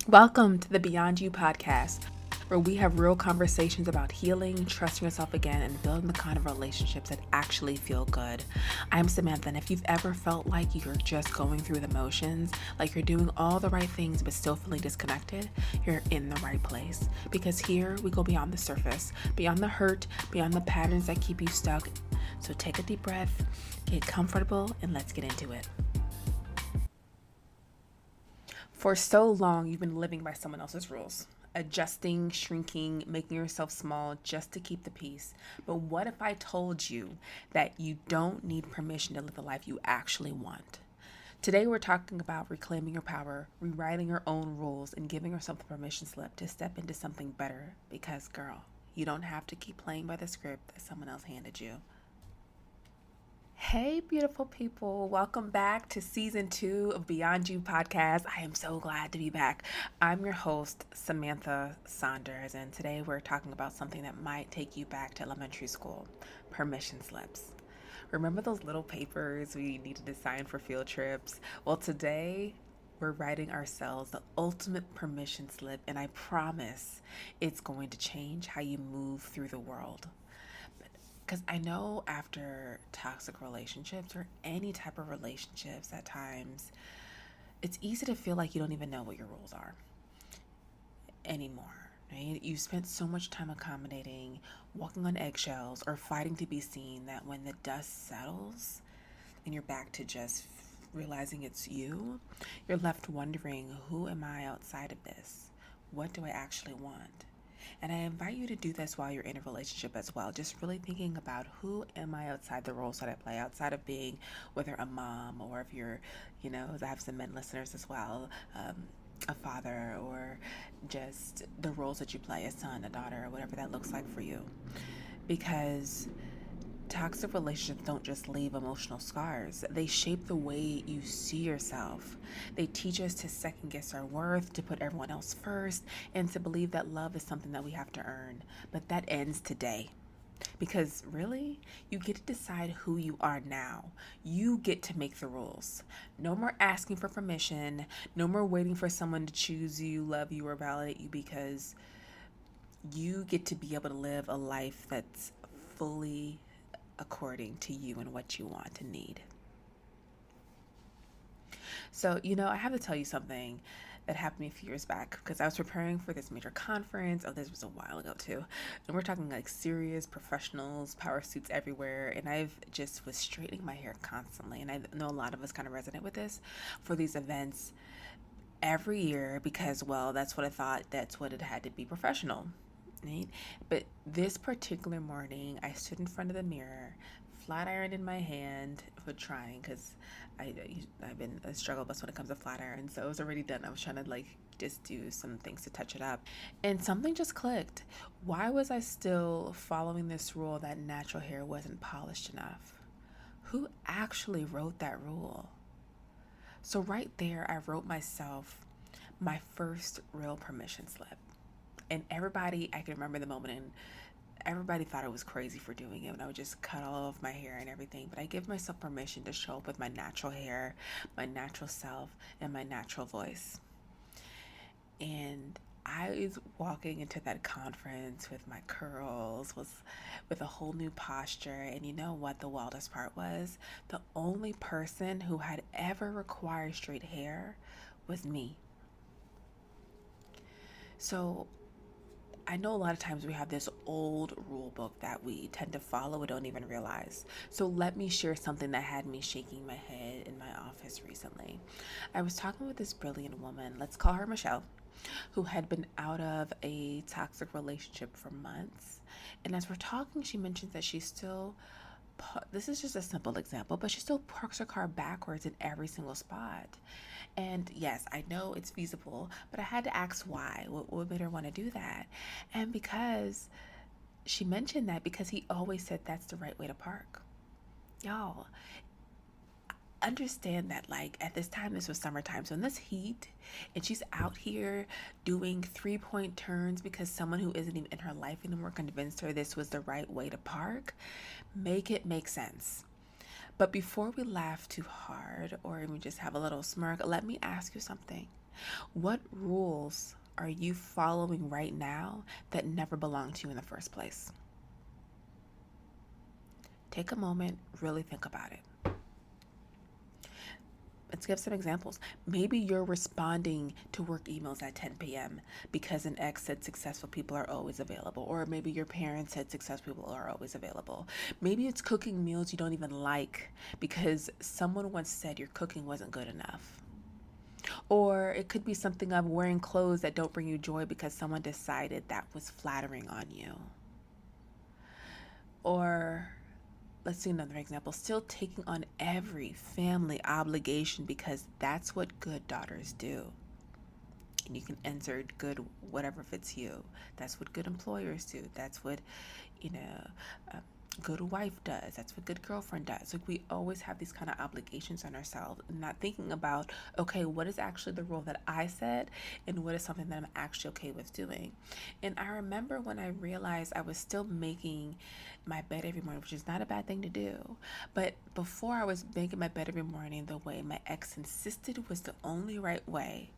Welcome to the Beyond You podcast, where we have real conversations about healing, trusting yourself again, and building the kind of relationships that actually feel good. I'm Samantha, and if you've ever felt like you're just going through the motions, like you're doing all the right things but still feeling disconnected, you're in the right place. Because here we go beyond the surface, beyond the hurt, beyond the patterns that keep you stuck. So take a deep breath, get comfortable, and let's get into it. For so long, you've been living by someone else's rules, adjusting, shrinking, making yourself small just to keep the peace. But what if I told you that you don't need permission to live the life you actually want? Today, we're talking about reclaiming your power, rewriting your own rules, and giving yourself the permission slip to step into something better. Because, girl, you don't have to keep playing by the script that someone else handed you. Hey, beautiful people. Welcome back to season 2 of Beyond You podcast. I am so glad to be back. I'm your host, Samantha Saunders, and today we're talking about something that might take you back to elementary school, permission slips. Remember those little papers we needed to sign for field trips? Well, today we're writing ourselves the ultimate permission slip, and I promise it's going to change how you move through the world. Because I know after toxic relationships or any type of relationships, at times, it's easy to feel like you don't even know what your rules are anymore. Right? You spent so much time accommodating, walking on eggshells, or fighting to be seen that when the dust settles and you're back to just realizing it's you, you're left wondering, who am I outside of this? What do I actually want? And I invite you to do this while you're in a relationship as well. Just really thinking about, who am I outside the roles that I play, outside of being whether a mom, or if you're, I have some men listeners as well, a father, or just the roles that you play, a son, a daughter, or whatever that looks like for you. Because toxic relationships don't just leave emotional scars. They shape the way you see yourself. They teach us to second guess our worth, to put everyone else first, and to believe that love is something that we have to earn. But that ends today. Because really, you get to decide who you are now. You get to make the rules. No more asking for permission. No more waiting for someone to choose you, love you, or validate you, because you get to be able to live a life that's fully according to you and what you want and need. So, I have to tell you something that happened to me a few years back, because I was preparing for this major conference. Oh, this was a while ago too. And we're talking like serious professionals, power suits everywhere. And I've just was straightening my hair constantly. And I know a lot of us kind of resonate with this for these events every year, because, well, that's what I thought, that's what it had to be professional. Right? But this particular morning, I stood in front of the mirror, flat iron in my hand, for trying, because I've been a struggle bus when it comes to flat iron, so it was already done. I was trying to just do some things to touch it up, and something just clicked. Why was I still following this rule that natural hair wasn't polished enough? Who actually wrote that rule? So right there, I wrote myself my first real permission slip. And everybody, I can remember the moment, and everybody thought I was crazy for doing it when I would just cut all of my hair and everything. But I give myself permission to show up with my natural hair, my natural self, and my natural voice. And I was walking into that conference with my curls, was with a whole new posture. And you know what the wildest part was? The only person who had ever required straight hair was me. So I know a lot of times we have this old rule book that we tend to follow and don't even realize. So let me share something that had me shaking my head in my office recently. I was talking with this brilliant woman, let's call her Michelle, who had been out of a toxic relationship for months. And as we're talking, she mentions that she still, this is just a simple example, but she still parks her car backwards in every single spot. And yes, I know it's feasible, but I had to ask why. What made her want to do that? And because she mentioned that, because he always said that's the right way to park. Y'all, understand that, at this time, this was summertime, so in this heat, and she's out here doing 3-point turns because someone who isn't even in her life anymore convinced her this was the right way to park. Make it make sense. But before we laugh too hard or even just have a little smirk, let me ask you something. What rules are you following right now that never belonged to you in the first place? Take a moment, really think about it. Let's give some examples. Maybe you're responding to work emails at 10 p.m. because an ex said successful people are always available, or maybe your parents said successful people are always available. Maybe it's cooking meals you don't even like because someone once said your cooking wasn't good enough. Or it could be something of wearing clothes that don't bring you joy because someone decided that was flattering on you. Or let's see another example. Still taking on every family obligation because that's what good daughters do. And you can insert good whatever fits you. That's what good employers do. That's what, you know, good wife does. That's what good girlfriend does. Like, we always have these kind of obligations on ourselves, and not thinking about, okay, what is actually the rule that I set and what is something that I'm actually okay with doing. And I remember when I realized I was still making my bed every morning, which is not a bad thing to do. But before I was making my bed every morning the way my ex insisted was the only right way,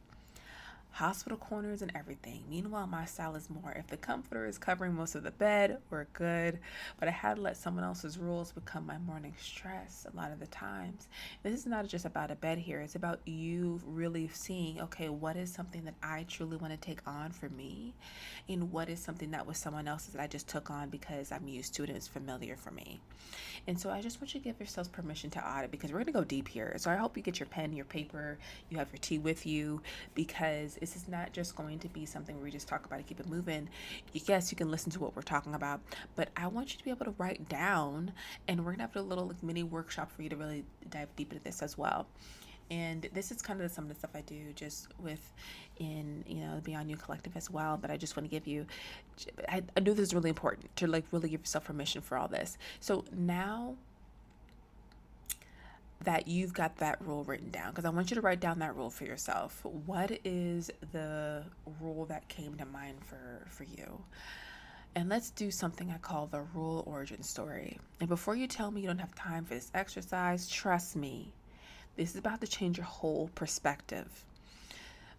hospital corners and everything. Meanwhile, my style is more, if the comforter is covering most of the bed, we're good. But I had to let someone else's rules become my morning stress a lot of the times. This is not just about a bed here. It's about you really seeing, okay, what is something that I truly want to take on for me? And what is something that was someone else's that I just took on because I'm used to it and it's familiar for me? And so I just want you to give yourselves permission to audit, because we're going to go deep here. So I hope you get your pen, your paper, you have your tea with you, because this is not just going to be something where we just talk about it, keep it moving. Yes, you can listen to what we're talking about, but I want you to be able to write down, and we're going to have a little mini workshop for you to really dive deep into this as well. And this is kind of some of the stuff I do just with in, Beyond You Collective as well. But I just want to give you, I knew this is really important to really give yourself permission for all this. So now that you've got that rule written down, because I want you to write down that rule for yourself. What is the rule that came to mind for you? And let's do something I call the rule origin story. And before you tell me you don't have time for this exercise, trust me, this is about to change your whole perspective.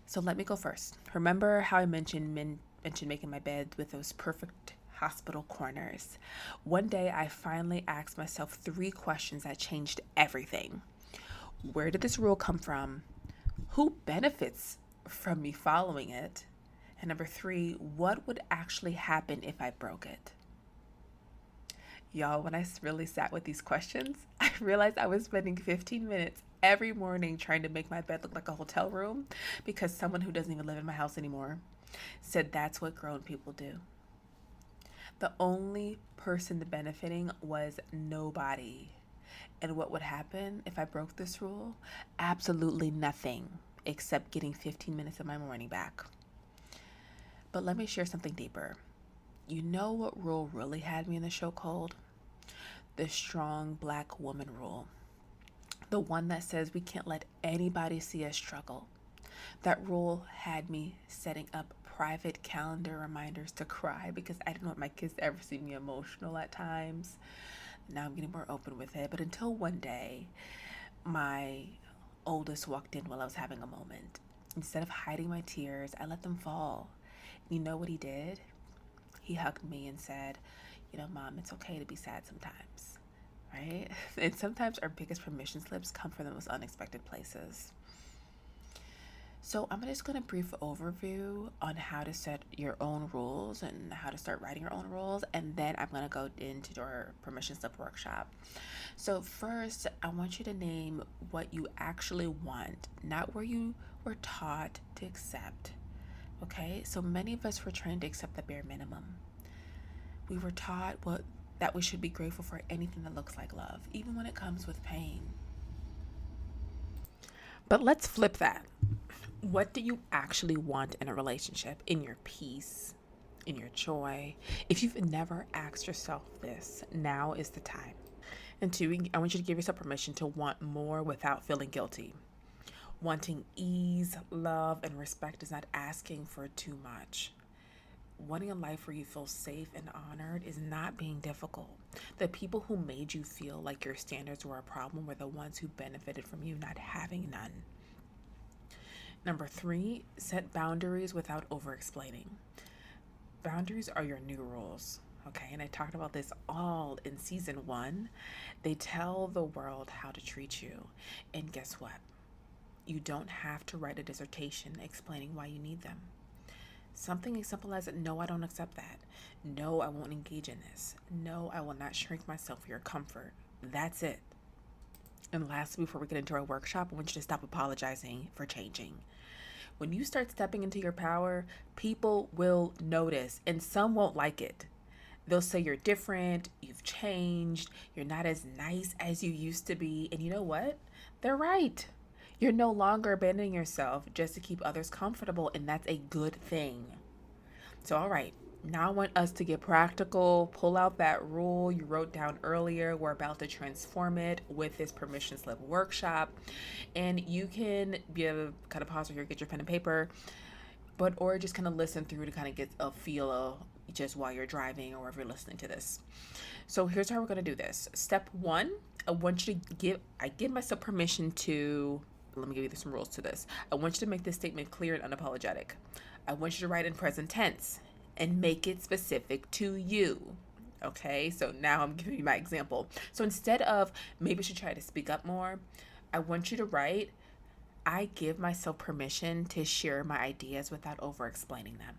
So let me go first. Remember how I mentioned making my bed with those perfect hospital corners? One day I finally asked myself 3 questions that changed everything. Where did this rule come from? Who benefits from me following it? And number 3, what would actually happen if I broke it? Y'all, when I really sat with these questions, I realized I was spending 15 minutes every morning trying to make my bed look like a hotel room because someone who doesn't even live in my house anymore said that's what grown people do. The only person benefiting was nobody. And what would happen if I broke this rule? Absolutely nothing, except getting 15 minutes of my morning back. But let me share something deeper. You know what rule really had me in the chokehold? The strong Black woman rule. The one that says we can't let anybody see us struggle. That rule had me setting up private calendar reminders to cry because I didn't want my kids to ever see me emotional at times. Now I'm getting more open with it. But until one day, my oldest walked in while I was having a moment. Instead of hiding my tears, I let them fall. You know what he did? He hugged me and said, Mom, it's okay to be sad sometimes, right? And sometimes our biggest permission slips come from the most unexpected places. So I'm just going to brief overview on how to set your own rules and how to start writing your own rules. And then I'm going to go into our permission slip workshop. So first, I want you to name what you actually want, not where you were taught to accept. Okay? So many of us were trained to accept the bare minimum. We were taught that we should be grateful for anything that looks like love, even when it comes with pain. But let's flip that. What do you actually want in a relationship, in your peace, in your joy? If you've never asked yourself this, now is the time. And 2, I want you to give yourself permission to want more without feeling guilty. Wanting ease, love, and respect is not asking for too much. Wanting a life where you feel safe and honored is not being difficult. The people who made you feel like your standards were a problem were the ones who benefited from you not having none. Number three, set boundaries without over explaining. Boundaries are your new rules. Okay, and I talked about this all in season one. They tell the world how to treat you. And guess what? You don't have to write a dissertation explaining why you need them. Something as simple as, no, I don't accept that. No, I won't engage in this. No, I will not shrink myself for your comfort. That's it. And lastly, before we get into our workshop, I want you to stop apologizing for changing. When you start stepping into your power, people will notice, and some won't like it. They'll say you're different, you've changed, you're not as nice as you used to be. And you know what? They're right. You're no longer abandoning yourself just to keep others comfortable, and that's a good thing. So, all right, now I want us to get practical. Pull out that rule you wrote down earlier. We're about to transform it with this permission slip workshop. And you can be able to kind of pause here, get your pen and paper, or just kind of listen through to kind of get a feel of just while you're driving or wherever you're listening to this. So here's how we're going to do this. Step one, I give myself permission to, let me give you some rules to this. I want you to make this statement clear and unapologetic. I want you to write in present tense and make it specific to you. Okay, so now I'm giving you my example. So instead of maybe I should try to speak up more, I want you to write, I give myself permission to share my ideas without over explaining them.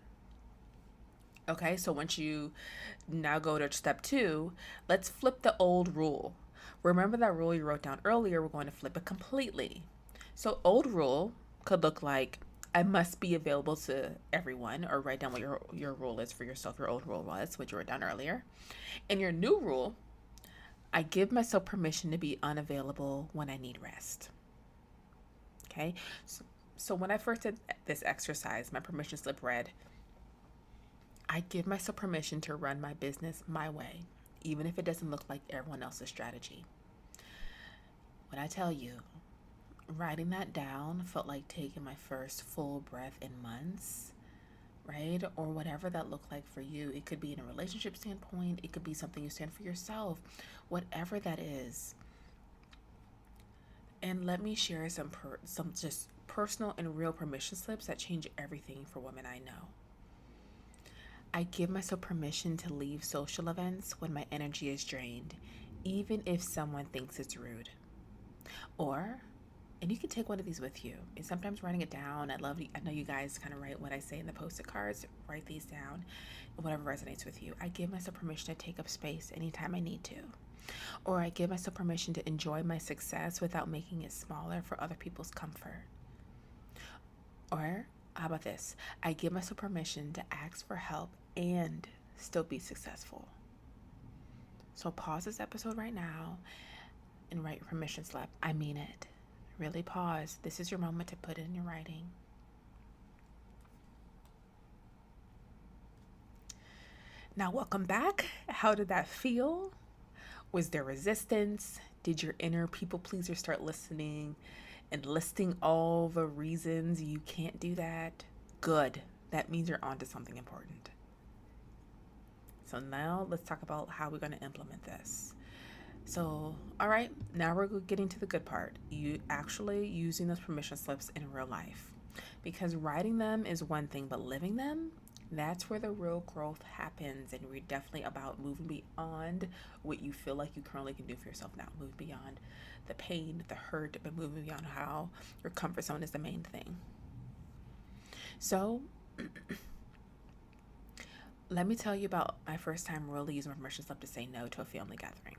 Okay, so once you now go to step two, let's flip the old rule. Remember that rule you wrote down earlier? We're going to flip it completely. So old rule could look like, I must be available to everyone, or write down what your rule is for yourself. Your old rule was what you wrote down earlier. And your new rule, I give myself permission to be unavailable when I need rest. Okay, so when I first did this exercise, my permission slip read, I give myself permission to run my business my way, even if it doesn't look like everyone else's strategy. When I tell you, writing that down felt like taking my first full breath in months, right? Or whatever that looked like for you. It could be in a relationship standpoint. It could be something you stand for yourself, whatever that is. And let me share some just personal and real permission slips that change everything for women I know. I give myself permission to leave social events when my energy is drained, even if someone thinks it's rude. Or, and you can take one of these with you, and sometimes writing it down. I know you guys kind of write what I say in the post-it cards. Write these down, whatever resonates with you. I give myself permission to take up space anytime I need to. Or I give myself permission to enjoy my success without making it smaller for other people's comfort. Or, how about this? I give myself permission to ask for help and still be successful. So pause this episode right now and write your permission slip. I mean it. Really pause. This is your moment to put it in your writing. Now, welcome back. How did that feel? Was there resistance? Did your inner people pleaser start listening and listing all the reasons you can't do that? Good. That means you're onto something important. So now let's talk about how we're going to implement this. So, all right, now we're getting to the good part. You actually using those permission slips in real life. Because writing them is one thing, but living them, that's where the real growth happens. And we're definitely about moving beyond what you feel like you currently can do for yourself now. Move beyond the pain, the hurt, but moving beyond how your comfort zone is the main thing. So, let me tell you about my first time really using my permission slip to say no to a family gathering.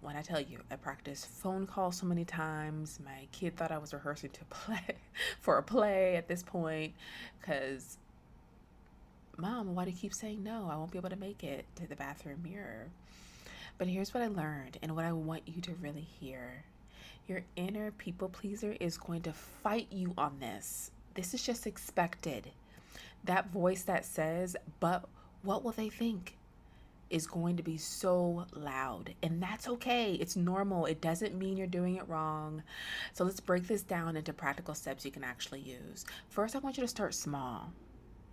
When I tell you, I practiced phone calls so many times. My kid thought I was rehearsing to play for a play at this point because, Mom, why do you keep saying no? I won't be able to make it to the bathroom mirror. But here's what I learned and what I want you to really hear. Your inner people pleaser is going to fight you on this. This is just expected. That voice that says, but what will they think, is going to be so loud. And that's okay. It's normal. It doesn't mean you're doing it wrong. So let's break this down into practical steps you can actually use. First, I want you to start small.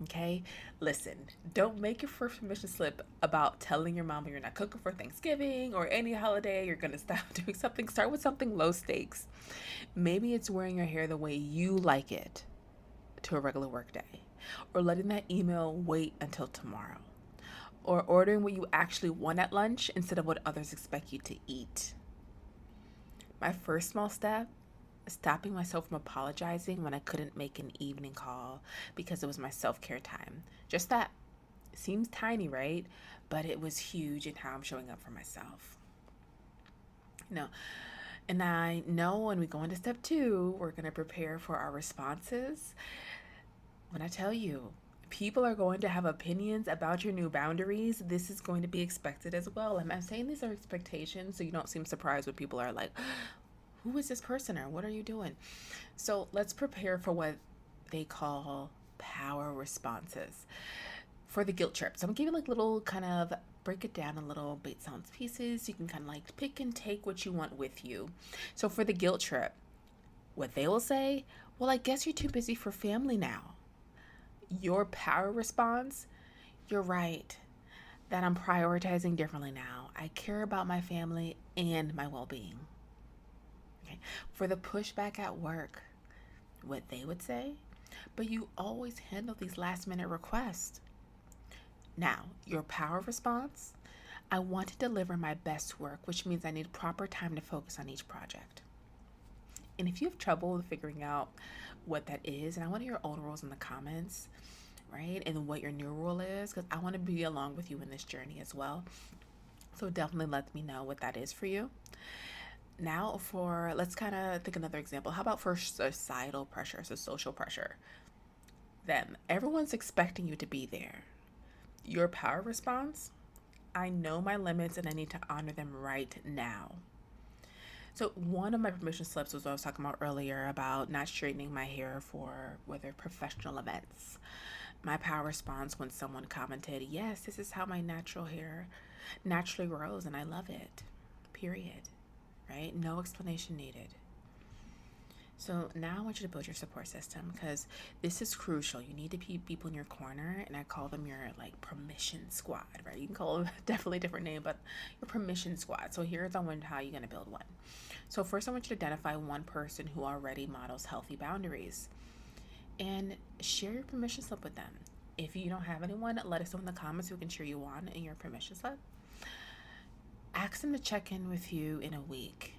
Okay, listen, don't make your first permission slip about telling your mom you're not cooking for Thanksgiving or any holiday, you're gonna stop doing something. Start with something low stakes. Maybe it's wearing your hair the way you like it to a regular work day, or letting that email wait until tomorrow, or ordering what you actually want at lunch instead of what others expect you to eat. My first small step, stopping myself from apologizing when I couldn't make an evening call because it was my self care time. Just that. Seems tiny, right? But it was huge in how I'm showing up for myself. No. And I know when we go into step two, we're going to prepare for our responses. When I tell you, people are going to have opinions about your new boundaries, this is going to be expected as well. I'm saying these are expectations so you don't seem surprised when people are like, who is this person or what are you doing? So let's prepare for what they call power responses for the guilt trip. So I'm gonna give you like little kind of break it down in little bait sounds pieces. You can kind of like pick and take what you want with you. So for the guilt trip, what they will say, well, I guess you're too busy for family now. Your power response, you're right that I'm prioritizing differently now. I care about my family and my well being. Okay. For the pushback at work, what they would say, but you always handle these last minute requests. Now, your power response, I want to deliver my best work, which means I need proper time to focus on each project. And if you have trouble figuring out what that is, and I want your own rules in the comments, right? And what your new rule is, because I want to be along with you in this journey as well. So definitely let me know what that is for you. Now let's kind of think another example. How about for societal pressure, so social pressure? Them, everyone's expecting you to be there. Your power response, I know my limits and I need to honor them right now. So one of my permission slips was what I was talking about earlier about not straightening my hair for whether professional events. My power response when someone commented, yes, this is how my natural hair naturally grows and I love it. Period. Right? No explanation needed. So now I want you to build your support system because this is crucial. You need to be people in your corner, and I call them your like permission squad, right? You can call them definitely a different name, but your permission squad. So here's on how you're gonna build one. So first I want you to identify one person who already models healthy boundaries and share your permission slip with them. If you don't have anyone, let us know in the comments so we can cheer you on in your permission slip. Ask them to check in with you in a week.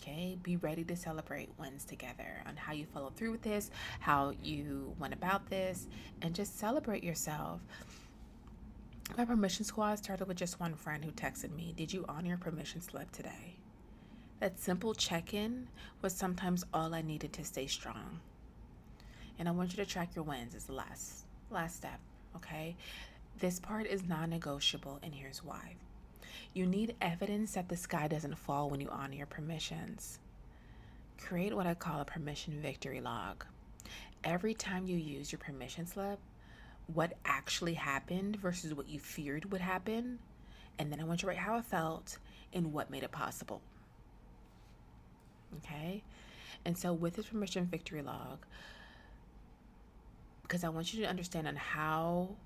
Okay, be ready to celebrate wins together on how you followed through with this, how you went about this, and just celebrate yourself. My permission squad started with just one friend who texted me, did you honor your permission slip today? That simple check-in was sometimes all I needed to stay strong. And I want you to track your wins as the last step, okay? This part is non-negotiable, and here's why. You need evidence that the sky doesn't fall when you honor your permissions. Create what I call a permission victory log. Every time you use your permission slip, what actually happened versus what you feared would happen, and then I want you to write how it felt and what made it possible. Okay? And so with this permission victory log, because I want you to understand on how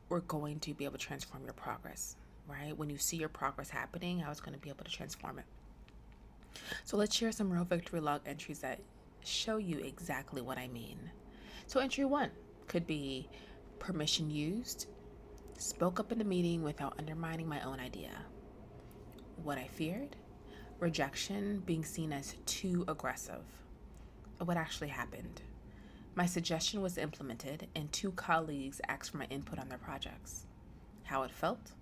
we're going to be able to transform your progress. Right? When you see your progress happening, how it's going to be able to transform it. So let's share some real victory log entries that show you exactly what I mean. So entry 1 could be permission used, spoke up in the meeting without undermining my own idea. What I feared, rejection, being seen as too aggressive. What actually happened. My suggestion was implemented and 2 colleagues asked for my input on their projects. How it felt,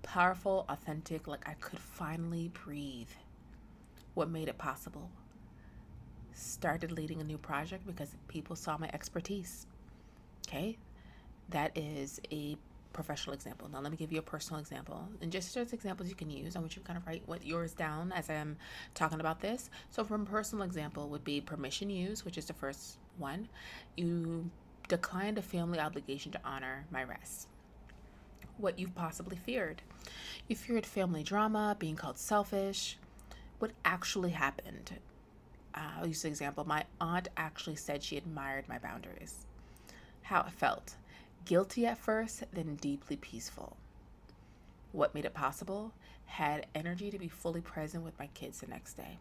powerful, authentic, like I could finally breathe. What made it possible? Started leading a new project because people saw my expertise. Okay, that is a professional example. Now let me give you a personal example. And just as examples you can use, I want you to kind of write what yours down as I'm talking about this. So from a personal example would be permission use, which is the first one. You declined a family obligation to honor my rest. What you've possibly feared. You feared family drama, being called selfish. What actually happened? I'll use an example. My aunt actually said she admired my boundaries. How it felt. Guilty at first, then deeply peaceful. What made it possible? Had energy to be fully present with my kids the next day.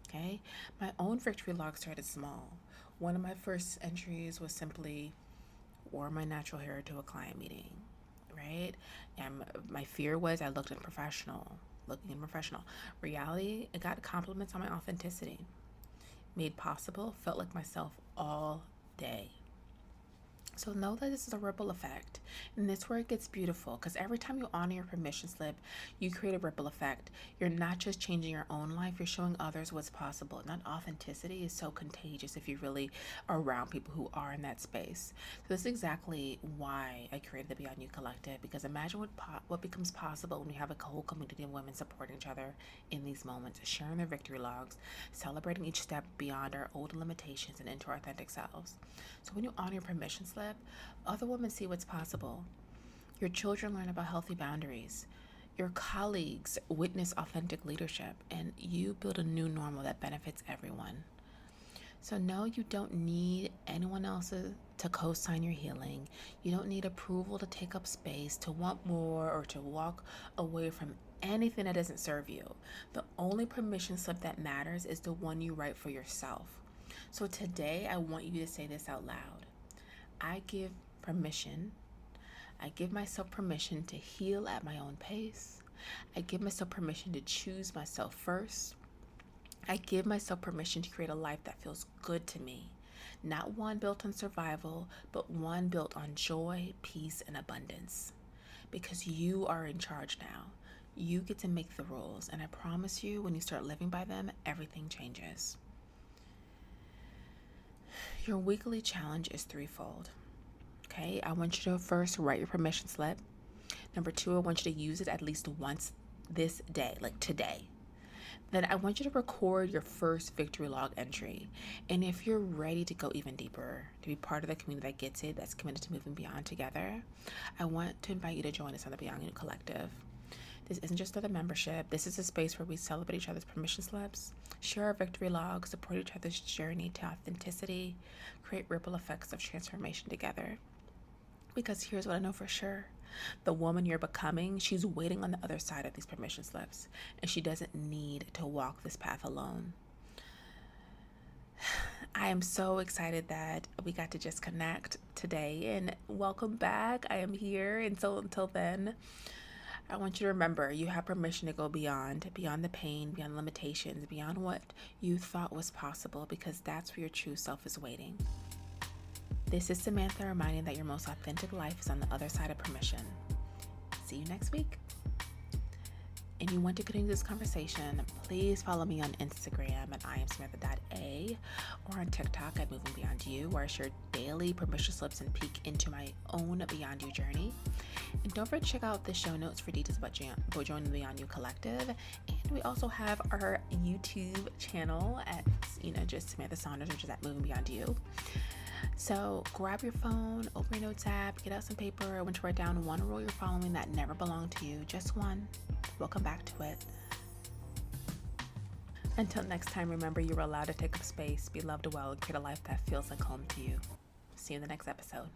Okay? My own victory log started small. One of my first entries was simply wore my natural hair to a client meeting, right? And my fear was I looked unprofessional, looking unprofessional. Reality, I got compliments on my authenticity. Made possible, felt like myself all day. So know that this is a ripple effect. And that's where it gets beautiful, because every time you honor your permission slip, you create a ripple effect. You're not just changing your own life, you're showing others what's possible. And that authenticity is so contagious if you really are around people who are in that space. So this is exactly why I created the Beyond You Collective, because imagine what becomes possible when we have a whole community of women supporting each other in these moments, sharing their victory logs, celebrating each step beyond our old limitations and into our authentic selves. So when you honor your permission slip, other women see what's possible. Your children learn about healthy boundaries. Your colleagues witness authentic leadership, and you build a new normal that benefits everyone. So, no, you don't need anyone else to co sign your healing. You don't need approval to take up space, to want more, or to walk away from anything that doesn't serve you. The only permission slip that matters is the one you write for yourself. So, today, I want you to say this out loud. I give permission. I give myself permission to heal at my own pace. I give myself permission to choose myself first. I give myself permission to create a life that feels good to me. Not one built on survival, but one built on joy, peace, and abundance. Because you are in charge now. You get to make the rules. And I promise you, when you start living by them, everything changes. Your weekly challenge is threefold. Okay, I want you to first write your permission slip. Number 2, I want you to use it at least once this day, like today. Then I want you to record your first victory log entry. And if you're ready to go even deeper, to be part of the community that gets it, that's committed to moving beyond together, I want to invite you to join us on the Beyond You Collective. This isn't just another membership. This is a space where we celebrate each other's permission slips, share our victory logs, support each other's journey to authenticity, create ripple effects of transformation together. Because here's what I know for sure. The woman you're becoming, she's waiting on the other side of these permission slips, and she doesn't need to walk this path alone. I am so excited that we got to just connect today, and welcome back. I am here, and so until then, I want you to remember you have permission to go beyond the pain, beyond limitations, beyond what you thought was possible, because that's where your true self is waiting. This is Samantha reminding that your most authentic life is on the other side of permission. See you next week. And you want to continue this conversation, please follow me on Instagram at IamSamantha.a or on TikTok at Moving Beyond You, where I share daily permission slips and peek into my own Beyond You journey. And don't forget to check out the show notes for details about joining the Beyond You Collective. And we also have our YouTube channel at, just Samantha Saunders, which is at Moving Beyond You. So grab your phone, open your notes app, get out some paper. I want to write down one rule you're following that never belonged to you. Just one. We'll come back to it. Until next time, remember you are allowed to take up space, be loved well, and create a life that feels like home to you. See you in the next episode.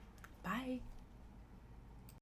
Bye.